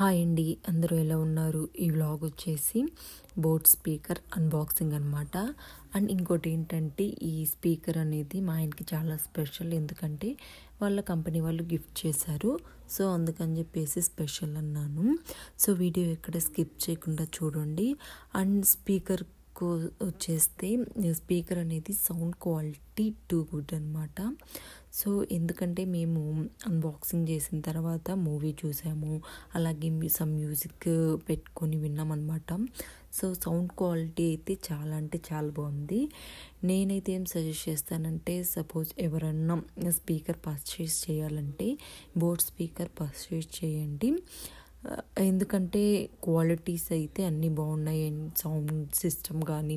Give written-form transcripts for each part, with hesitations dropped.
Hi అండి, అందరూ ఎలా ఉన్నారు? ఈ వ్లాగ్ వచ్చేసి బోట్ స్పీకర్ అన్బాక్సింగ్ అనమాట. అండ్ ఇంకోటి ఏంటంటే, ఈ స్పీకర్ అనేది మా ఆయనకి చాలా స్పెషల్. ఎందుకంటే వాళ్ళ కంపెనీ వాళ్ళు గిఫ్ట్ చేశారు. సో అందుకని చెప్పేసి స్పెషల్ అన్నాను. సో వీడియో ఎక్కడ స్కిప్ చేయకుండా చూడండి. అండ్ స్పీకర్కు వచ్చేస్తే స్పీకర్ అనేది సౌండ్ క్వాలిటీ టూ గుడ్ అనమాట. సో ఎందుకంటే మేము అన్బాక్సింగ్ చేసిన తర్వాత మూవీ చూసాము, అలాగే సమ్ మ్యూజిక్ పెట్టుకొని విన్నామన్నమాట. సో సౌండ్ క్వాలిటీ అయితే చాలా అంటే చాలా బాగుంది. నేనైతే ఏం సజెస్ట్ చేస్తానంటే, సపోజ్ ఎవరన్నా స్పీకర్ పర్చేస్ చేయాలంటే బోట్ స్పీకర్ పర్చేస్ చేయండి. ఎందుకంటే క్వాలిటీస్ అయితే అన్నీ బాగున్నాయి. సౌండ్ సిస్టమ్ కానీ,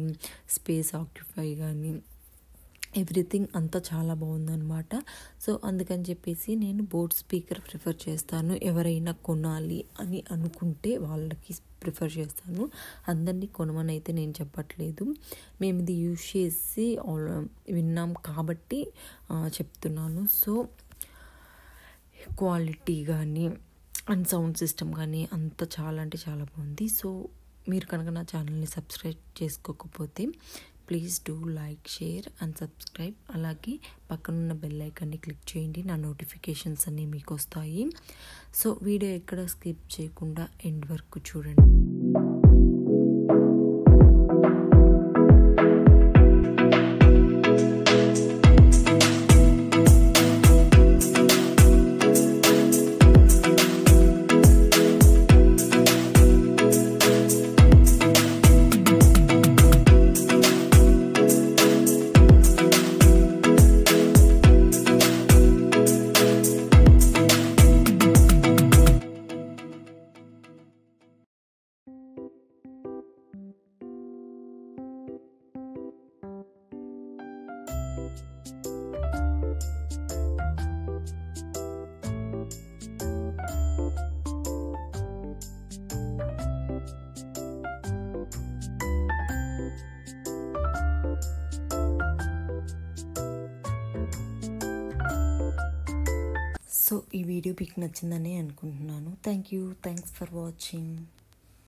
స్పేస్ ఆక్యుపై కానీ, ఎవ్రీథింగ్ అంతా చాలా బాగుందన్నమాట. సో అందుకని చెప్పేసి నేను బోట్ స్పీకర్ ప్రిఫర్ చేస్తాను. ఎవరైనా కొనాలి అని అనుకుంటే వాళ్ళకి ప్రిఫర్ చేస్తాను. అందరినీ కొనమని అయితే నేను చెప్పట్లేదు. మేము ఇది యూజ్ చేసి విన్నాం కాబట్టి చెప్తున్నాను. సో క్వాలిటీ కానీ అండ్ సౌండ్ సిస్టమ్ కానీ అంతా చాలా అంటే చాలా బాగుంది. సో మీరు కనుక నా ఛానల్ని సబ్స్క్రైబ్ చేసుకోకపోతే please do like, share and subscribe. అలాగే పక్కనున్న బెల్ ఐకాన్ని క్లిక్ చేయండి. నా నోటిఫికేషన్స్ అన్నీ మీకు వస్తాయి. సో వీడియో ఎక్కడ స్కిప్ చేయకుండా ఎండ్ వరకు చూడండి. సో ఈ వీడియో మీకు నచ్చిందని అనుకుంటున్నాను. Thanks for watching.